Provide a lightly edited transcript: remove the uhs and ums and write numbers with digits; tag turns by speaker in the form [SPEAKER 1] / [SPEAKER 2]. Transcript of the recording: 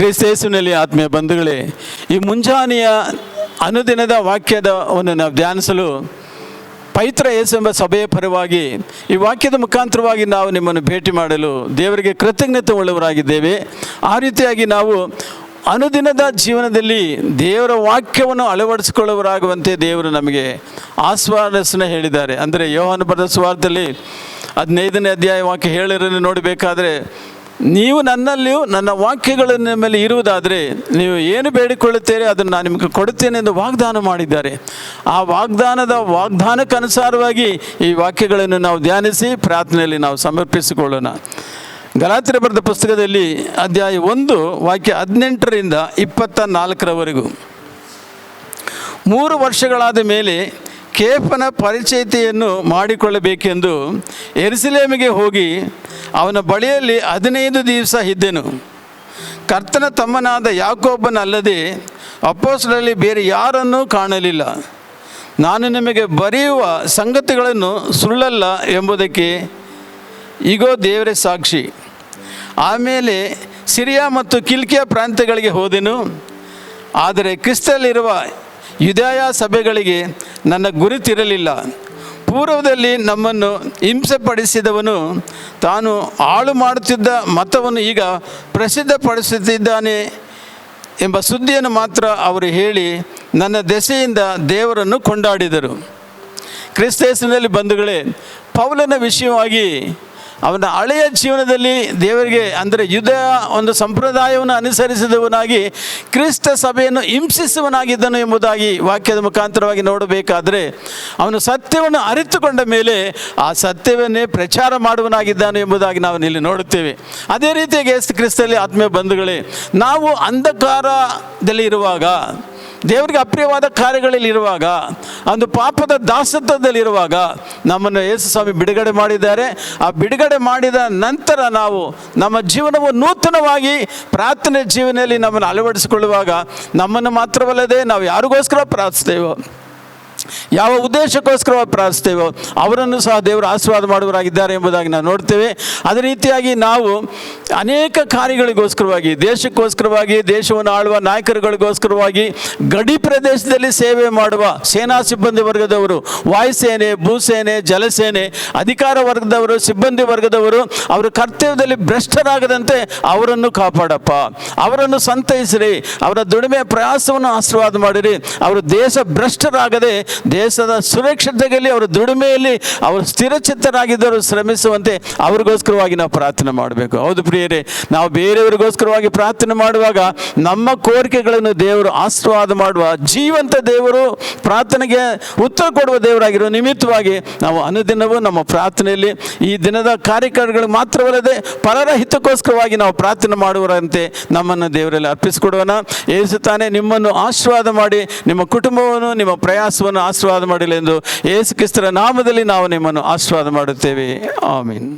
[SPEAKER 1] ಕ್ರಿಸ್ತೇಸುವಿನಲ್ಲಿ ಆತ್ಮೀಯ ಬಂಧುಗಳೇ, ಈ ಮುಂಜಾನೆಯ ಅನುದಿನದ ವಾಕ್ಯವನ್ನು ನಾವು ಧ್ಯಾನಿಸಲು ಪವಿತ್ರ ಯೇಸು ಎಂಬ ಸಭೆಯ ಪರವಾಗಿ ಈ ವಾಕ್ಯದ ಮುಖಾಂತರವಾಗಿ ನಾವು ನಿಮ್ಮನ್ನು ಭೇಟಿ ಮಾಡಲು ದೇವರಿಗೆ ಕೃತಜ್ಞತೆ ಉಳ್ಳವರಾಗಿದ್ದೇವೆ. ಆ ರೀತಿಯಾಗಿ ನಾವು ಅನುದಿನದ ಜೀವನದಲ್ಲಿ ದೇವರ ವಾಕ್ಯವನ್ನು ಅಳವಡಿಸಿಕೊಳ್ಳುವರಾಗುವಂತೆ ದೇವರು ನಮಗೆ ಆಸ್ವಾದನೆ ಹೇಳಿದ್ದಾರೆ. ಅಂದರೆ ಯೋಹಾನ ಬರೆದ ಸುವಾರ್ತೆಯಲ್ಲಿ 15ನೇ ಅಧ್ಯಾಯ ವಾಕ್ಯ 7 ನೋಡಬೇಕಾದ್ರೆ, ನೀವು ನನ್ನಲ್ಲಿಯೂ ನನ್ನ ವಾಕ್ಯಗಳ ಮೇಲೆ ಇರುವುದಾದರೆ ನೀವು ಏನು ಬೇಡಿಕೊಳ್ಳುತ್ತೀರಿ ಅದನ್ನು ನಾನು ನಿಮಗೆ ಕೊಡುತ್ತೇನೆ ಎಂದು ವಾಗ್ದಾನ ಮಾಡಿದ್ದಾರೆ. ಆ ವಾಗ್ದಾನಕ್ಕನುಸಾರವಾಗಿ ಈ ವಾಕ್ಯಗಳನ್ನು ನಾವು ಧ್ಯಾನಿಸಿ ಪ್ರಾರ್ಥನೆಯಲ್ಲಿ ನಾವು ಸಮರ್ಪಿಸಿಕೊಳ್ಳೋಣ. ಗಲಾತ್ಯರ ಬರೆದ ಪುಸ್ತಕದಲ್ಲಿ ಅಧ್ಯಾಯ 1 ವಾಕ್ಯ 18ರಿಂದ 24ರವರೆಗೂ. 3 ವರ್ಷಗಳಾದ ಮೇಲೆ ಕೇಫನ ಪರಿಚಯತೆಯನ್ನು ಮಾಡಿಕೊಳ್ಳಬೇಕೆಂದು ಯೆರೂಸಲೇಮಿಗೆ ಹೋಗಿ ಅವನ ಬಳಿಯಲ್ಲಿ 15 ದಿವಸ ಇದ್ದೆನು. ಕರ್ತನ ತಮ್ಮನಾದ ಯಾಕೋಬನಲ್ಲದೆ ಅಪೊಸ್ತಲರಲ್ಲಿ ಬೇರೆ ಯಾರನ್ನೂ ಕಾಣಲಿಲ್ಲ. ನಾನು ನಿಮಗೆ ಬರೆಯುವ ಸಂಗತಿಗಳನ್ನು ಸುಳ್ಳಲ್ಲ ಎಂಬುದಕ್ಕೆ ಇಗೋ ದೇವರೇ ಸಾಕ್ಷಿ. ಆಮೇಲೆ ಸಿರಿಯಾ ಮತ್ತು ಕಿಲ್ಕಿಯ ಪ್ರಾಂತ್ಯಗಳಿಗೆ ಹೋದೆನು. ಆದರೆ ಕ್ರಿಸ್ತಲ್ಲಿರುವ ಯುದಾಯ ಸಭೆಗಳಿಗೆ ನನ್ನ ಗುರುತಿರಲಿಲ್ಲ. ಪೂರ್ವದಲ್ಲಿ ನಮ್ಮನ್ನು ಹಿಂಸೆಪಡಿಸಿದವನು ತಾನು ಹಾಳು ಮಾಡುತ್ತಿದ್ದ ಮತವನ್ನು ಈಗ ಪ್ರಸಿದ್ಧಪಡಿಸುತ್ತಿದ್ದಾನೆ ಎಂಬ ಸುದ್ದಿಯನ್ನು ಮಾತ್ರ ಅವರು ಹೇಳಿ ನನ್ನ ದೆಸೆಯಿಂದ ದೇವರನ್ನು ಕೊಂಡಾಡಿದರು. ಕ್ರಿಸ್ತೇಸುವಿನಲ್ಲಿ ಬಂಧುಗಳೇ, ಪೌಲನ ವಿಷಯವಾಗಿ ಅವನ ಹಳೆಯ ಜೀವನದಲ್ಲಿ ದೇವರಿಗೆ ಅಂದರೆ ಯುದಾಯ ಒಂದು ಸಂಪ್ರದಾಯವನ್ನು ಅನುಸರಿಸಿದವನಾಗಿ ಕ್ರಿಸ್ತ ಸಭೆಯನ್ನು ಹಿಂಸಿಸುವನಾಗಿದ್ದನು ಎಂಬುದಾಗಿ ವಾಕ್ಯದ ಮುಖಾಂತರವಾಗಿ ನೋಡಬೇಕಾದರೆ, ಅವನು ಸತ್ಯವನ್ನು ಅರಿತುಕೊಂಡ ಮೇಲೆ ಆ ಸತ್ಯವನ್ನೇ ಪ್ರಚಾರ ಮಾಡುವನಾಗಿದ್ದಾನೆ ಎಂಬುದಾಗಿ ನಾವು ಇಲ್ಲಿ ನೋಡುತ್ತೇವೆ. ಅದೇ ರೀತಿಯಾಗಿ ಯೇಸು ಕ್ರಿಸ್ತಲ್ಲಿ ಆತ್ಮೀಯ ಬಂಧುಗಳೇ, ನಾವು ಅಂಧಕಾರದಲ್ಲಿ ಇರುವಾಗ, ದೇವರಿಗೆ ಅಪ್ರಿಯವಾದ ಕಾರ್ಯಗಳಲ್ಲಿರುವಾಗ, ಒಂದು ಪಾಪದ ದಾಸತ್ವದಲ್ಲಿರುವಾಗ ನಮ್ಮನ್ನು ಯೇಸು ಸ್ವಾಮಿ ಬಿಡುಗಡೆ ಮಾಡಿದ್ದಾರೆ. ಆ ಬಿಡುಗಡೆ ಮಾಡಿದ ನಂತರ ನಾವು ನಮ್ಮ ಜೀವನವು ನೂತನವಾಗಿ ಪ್ರಾರ್ಥನೆ ಜೀವನದಲ್ಲಿ ನಮ್ಮನ್ನು ಅಳವಡಿಸಿಕೊಳ್ಳುವಾಗ ನಮ್ಮನ್ನು ಮಾತ್ರವಲ್ಲದೆ ನಾವು ಯಾರಿಗೋಸ್ಕರ ಪ್ರಾರ್ಥಿಸ್ತೇವೋ, ಯಾವ ಉದ್ದೇಶಕ್ಕೋಸ್ಕರ ಪ್ರಾರ್ಥಿಸ್ತೇವೋ ಅವರನ್ನು ಸಹ ದೇವರು ಆಶೀರ್ವಾದ ಮಾಡುವರಾಗಿದ್ದಾರೆ ಎಂಬುದಾಗಿ ನಾವು ನೋಡ್ತೇವೆ. ಅದೇ ರೀತಿಯಾಗಿ ನಾವು ಅನೇಕ ಕಾರ್ಯಗಳಿಗೋಸ್ಕರವಾಗಿ, ದೇಶಕ್ಕೋಸ್ಕರವಾಗಿ, ದೇಶವನ್ನು ಆಳುವ ನಾಯಕರುಗಳಿಗೋಸ್ಕರವಾಗಿ, ಗಡಿ ಪ್ರದೇಶದಲ್ಲಿ ಸೇವೆ ಮಾಡುವ ಸೇನಾ ಸಿಬ್ಬಂದಿ ವರ್ಗದವರು, ವಾಯುಸೇನೆ, ಭೂಸೇನೆ, ಜಲಸೇನೆ, ಅಧಿಕಾರ ವರ್ಗದವರು, ಸಿಬ್ಬಂದಿ ವರ್ಗದವರು, ಅವರ ಕರ್ತವ್ಯದಲ್ಲಿ ಭ್ರಷ್ಟರಾಗದಂತೆ ಅವರನ್ನು ಕಾಪಾಡಪ್ಪ, ಅವರನ್ನು ಸಂತೈಸಿರಿ, ಅವರ ದುಡಿಮೆ ಪ್ರಯಾಸವನ್ನು ಆಶೀರ್ವಾದ ಮಾಡಿರಿ. ಅವರು ದೇಶ ಭ್ರಷ್ಟರಾಗದೆ ದೇಶದ ಸುರಕ್ಷತೆಯಲ್ಲಿ, ಅವರ ದುಡಿಮೆಯಲ್ಲಿ ಅವರು ಸ್ಥಿರಚಿತ್ತರಾಗಿದ್ದರು ಶ್ರಮಿಸುವಂತೆ ಅವ್ರಿಗೋಸ್ಕರವಾಗಿ ನಾವು ಪ್ರಾರ್ಥನೆ ಮಾಡಬೇಕು. ಹೌದು ಪ್ರಿಯರೇ, ನಾವು ಬೇರೆಯವರಿಗೋಸ್ಕರವಾಗಿ ಪ್ರಾರ್ಥನೆ ಮಾಡುವಾಗ ನಮ್ಮ ಕೋರಿಕೆಗಳನ್ನು ದೇವರು ಆಶೀರ್ವಾದ ಮಾಡುವ ಜೀವಂತ ದೇವರು, ಪ್ರಾರ್ಥನೆಗೆ ಉತ್ತರ ಕೊಡುವ ದೇವರಾಗಿರುವ ನಿಮಿತ್ತವಾಗಿ ನಾವು ಅನುದಿನವೂ ನಮ್ಮ ಪ್ರಾರ್ಥನೆಯಲ್ಲಿ ಈ ದಿನದ ಕಾರ್ಯಕ್ರಮಗಳು ಮಾತ್ರವಲ್ಲದೆ ಪರರ ಹಿತಕ್ಕೋಸ್ಕರವಾಗಿ ನಾವು ಪ್ರಾರ್ಥನೆ ಮಾಡುವರಂತೆ ನಮ್ಮನ್ನು ದೇವರಲ್ಲಿ ಅರ್ಪಿಸಿಕೊಡೋಣ. ಯೇಸು ತಾನೇ ನಿಮ್ಮನ್ನು ಆಶೀರ್ವಾದ ಮಾಡಿ, ನಿಮ್ಮ ಕುಟುಂಬವನ್ನು, ನಿಮ್ಮ ಪ್ರಯಾಸವನ್ನು ಆಶೀರ್ವಾದ ಮಾಡಲಿ ಎಂದು ಯೇಸು ಕ್ರಿಸ್ತರ ನಾಮದಲ್ಲಿ ನಾವು ನಿಮ್ಮನ್ನು ಆಶೀರ್ವಾದ ಮಾಡುತ್ತೇವೆ. ಆಮೀನ್.